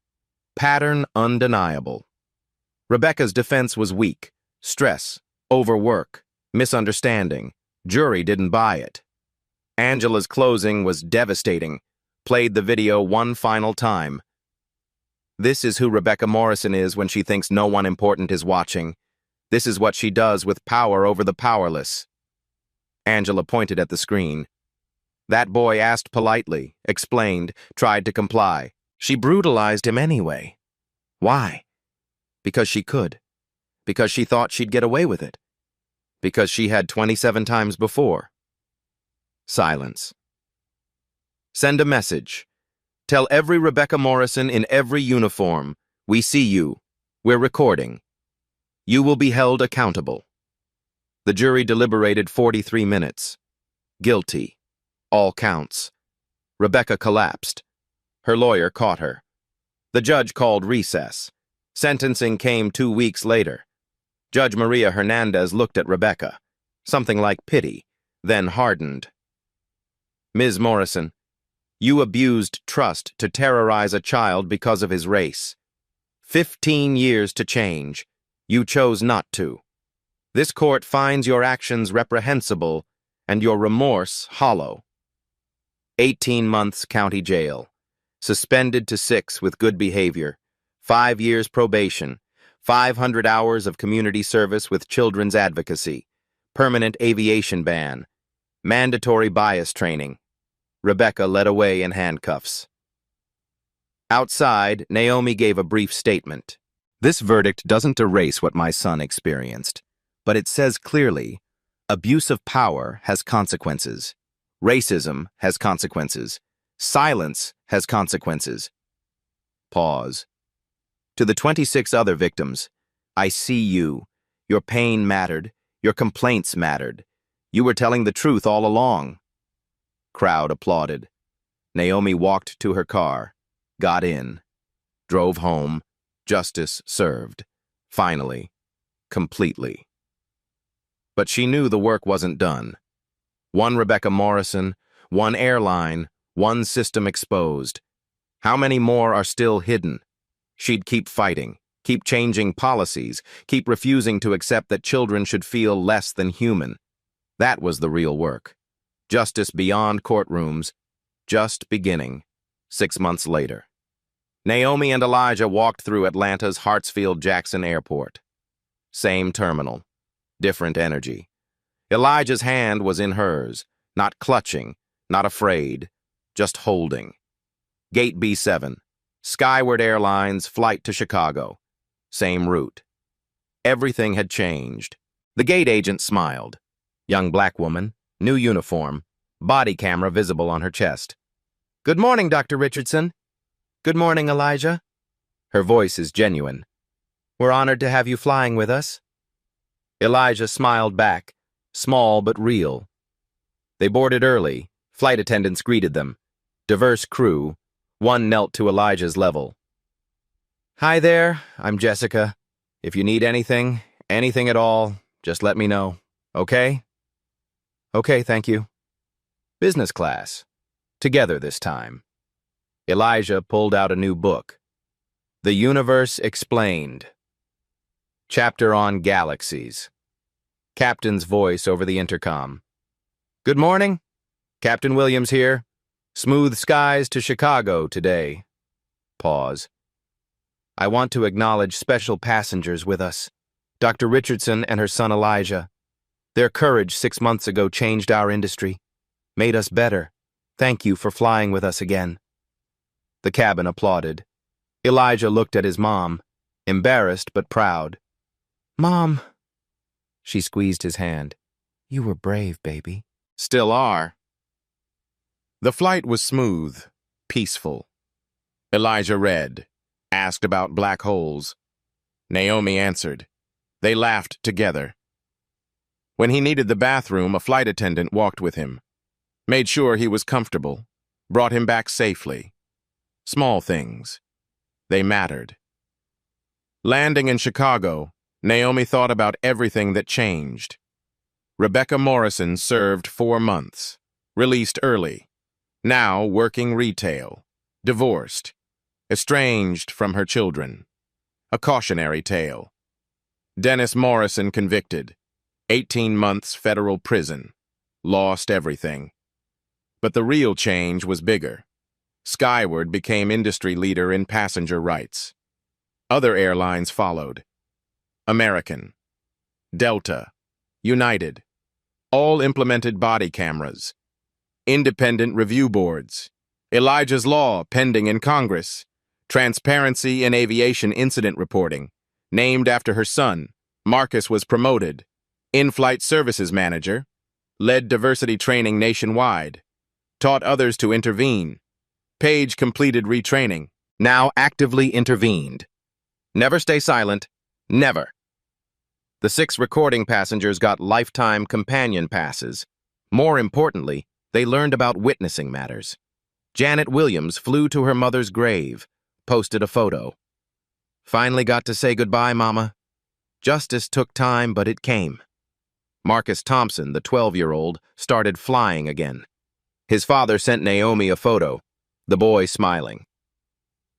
Pattern undeniable. Rebecca's defense was weak. Stress. Overwork. Misunderstanding. Jury didn't buy it. Angela's closing was devastating. Played the video one final time. This is who Rebecca Morrison is when she thinks no one important is watching. This is what she does with power over the powerless. Angela pointed at the screen. That boy asked politely, explained, tried to comply. She brutalized him anyway. Why? Because she could. Because she thought she'd get away with it. Because she had 27 times before. Silence. Send a message. Tell every Rebecca Morrison in every uniform, we see you. We're recording. You will be held accountable. The jury deliberated 43 minutes. Guilty. All counts. Rebecca collapsed. Her lawyer caught her. The judge called recess. Sentencing came 2 weeks later. Judge Maria Hernandez looked at Rebecca. Something like pity, then hardened. Ms. Morrison, you abused trust to terrorize a child because of his race. 15 years to change. You chose not to. This court finds your actions reprehensible and your remorse hollow. 18 months county jail. Suspended to 6 with good behavior. 5 years probation. 500 hours of community service with children's advocacy. Permanent aviation ban. Mandatory bias training. Rebecca led away in handcuffs. Outside, Naomi gave a brief statement. This verdict doesn't erase what my son experienced, but it says clearly, abuse of power has consequences. Racism has consequences. Silence has consequences. Pause. To the 26 other victims, I see you. Your pain mattered. Your complaints mattered. You were telling the truth all along. Crowd applauded. Naomi walked to her car, got in, drove home, justice served. Finally, completely. But she knew the work wasn't done. One Rebecca Morrison, one airline, one system exposed. How many more are still hidden? She'd keep fighting, keep changing policies, keep refusing to accept that children should feel less than human. That was the real work. Justice beyond courtrooms, just beginning, 6 months later. Naomi and Elijah walked through Atlanta's Hartsfield-Jackson Airport. Same terminal, different energy. Elijah's hand was in hers, not clutching, not afraid, just holding. Gate B7, Skyward Airlines flight to Chicago. Same route. Everything had changed. The gate agent smiled. Young black woman, new uniform, body camera visible on her chest. "Good morning, Dr. Richardson." "Good morning, Elijah." Her voice is genuine. "We're honored to have you flying with us." Elijah smiled back, small but real. They boarded early. Flight attendants greeted them. Diverse crew. One knelt to Elijah's level. "Hi there, I'm Jessica. If you need anything at all, just let me know, okay?" "Okay, thank you." Business class. Together this time. Elijah pulled out a new book. The Universe Explained. Chapter on Galaxies. Captain's voice over the intercom. "Good morning. Captain Williams here. Smooth skies to Chicago today." Pause. "I want to acknowledge special passengers with us. Dr. Richardson and her son Elijah. Their courage 6 months ago changed our industry, made us better. Thank you for flying with us again." The cabin applauded. Elijah looked at his mom, embarrassed but proud. "Mom." She squeezed his hand. "You were brave, baby." "Still are." The flight was smooth, peaceful. Elijah read, asked about black holes. Naomi answered. They laughed together. When he needed the bathroom, a flight attendant walked with him, made sure he was comfortable, brought him back safely. Small things. They mattered. Landing in Chicago, Naomi thought about everything that changed. Rebecca Morrison served 4 months, released early, now working retail, divorced, estranged from her children. A cautionary tale. Dennis Morrison convicted, 18 months federal prison, lost everything. But the real change was bigger. Skyward became industry leader in passenger rights. Other airlines followed. American, Delta, United, all implemented body cameras. Independent review boards. Elijah's Law pending in Congress. Transparency in aviation incident reporting. Named after her son, Marcus was promoted. In-flight services manager. Led diversity training nationwide. Taught others to intervene. Page completed retraining. Now actively intervened. Never stay silent. Never. The 6 recording passengers got lifetime companion passes. More importantly, they learned about witnessing matters. Janet Williams flew to her mother's grave, posted a photo. "Finally got to say goodbye, Mama. Justice took time, but it came." Marcus Thompson, the 12-year-old, started flying again. His father sent Naomi a photo, the boy smiling.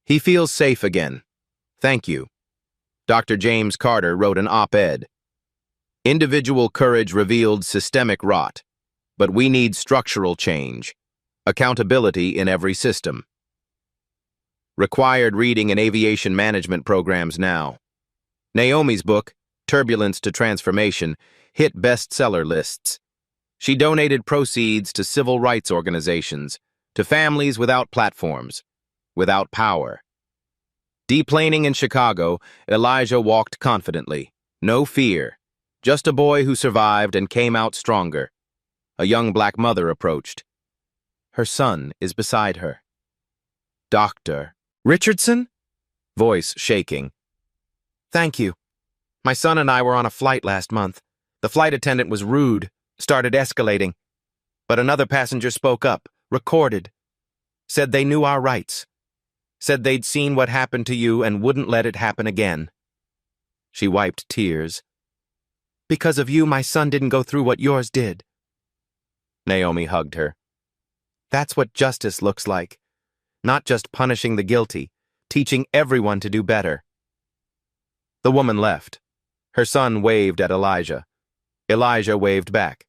"He feels safe again. Thank you." Dr. James Carter wrote an op-ed. "Individual courage revealed systemic rot, but we need structural change, accountability in every system." Required reading in aviation management programs now. Naomi's book, Turbulence to Transformation, hit bestseller lists. She donated proceeds to civil rights organizations, to families without platforms, without power. Deplaning in Chicago, Elijah walked confidently. No fear. Just a boy who survived and came out stronger. A young black mother approached. Her son is beside her. "Dr. Richardson?" Voice shaking. "Thank you. My son and I were on a flight last month. The flight attendant was rude, started escalating. But another passenger spoke up, recorded. Said they knew our rights. Said they'd seen what happened to you and wouldn't let it happen again." She wiped tears. Because of you, my son didn't go through what yours did. Naomi hugged her. That's what justice looks like. Not just punishing the guilty, teaching everyone to do better. The woman left. Her son waved at Elijah. Elijah waved back.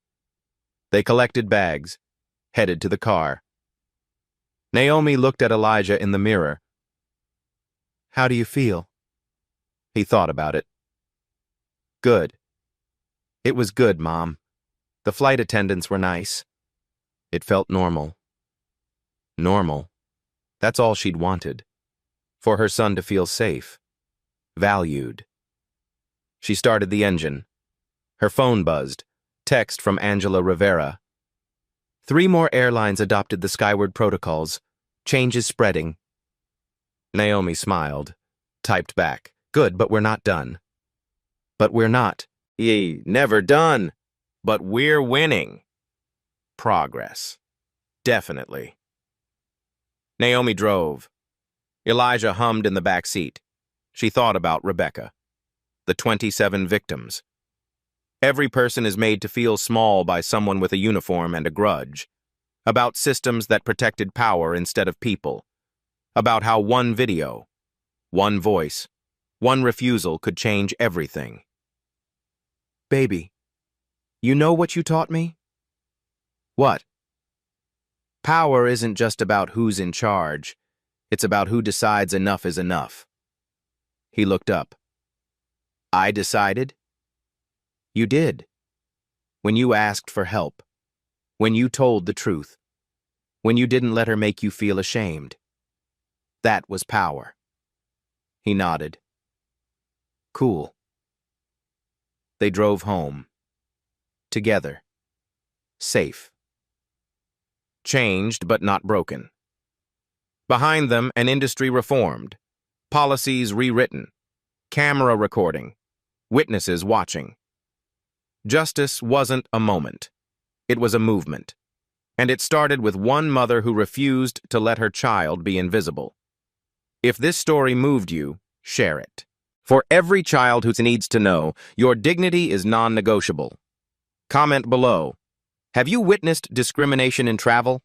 They collected bags, headed to the car. Naomi looked at Elijah in the mirror. How do you feel? He thought about it. Good. It was good, Mom. The flight attendants were nice. It felt normal. Normal. That's all she'd wanted. For her son to feel safe. Valued. She started the engine. Her phone buzzed. Text from Angela Rivera. 3 more airlines adopted the Skyward protocols. Change is spreading. Naomi smiled. Typed back. Good, but we're not done. But we're not. Ye, never done. But we're winning. Progress. Definitely. Naomi drove. Elijah hummed in the back seat. She thought about Rebecca. The 27 victims. Every person is made to feel small by someone with a uniform and a grudge. About systems that protected power instead of people. About how one video, one voice, one refusal could change everything. Baby, you know what you taught me? What? Power isn't just about who's in charge. It's about who decides enough is enough. He looked up. I decided? You did. When you asked for help. When you told the truth. When you didn't let her make you feel ashamed. That was power. He nodded. Cool. They drove home. Together. Safe. Changed but not broken. Behind them, an industry reformed. Policies rewritten. Camera recording. Witnesses watching. Justice wasn't a moment. It was a movement. And it started with one mother who refused to let her child be invisible. If this story moved you, share it. For every child who needs to know, your dignity is non-negotiable. Comment below. Have you witnessed discrimination in travel?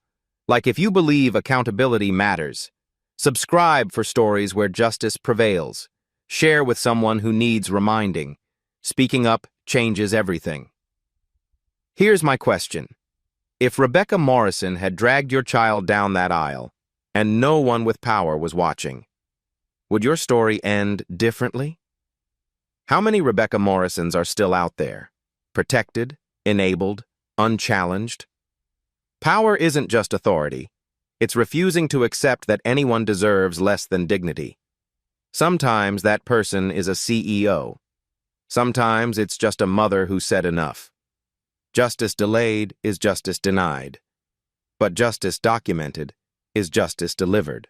Like if you believe accountability matters. Subscribe for stories where justice prevails. Share with someone who needs reminding. Speaking up changes everything. Here's my question. If Rebecca Morrison had dragged your child down that aisle, and no one with power was watching, would your story end differently? How many Rebecca Morrisons are still out there? Protected, enabled, unchallenged? Power isn't just authority. It's refusing to accept that anyone deserves less than dignity. Sometimes that person is a CEO. Sometimes it's just a mother who said enough. Justice delayed is justice denied. But justice documented is justice delivered.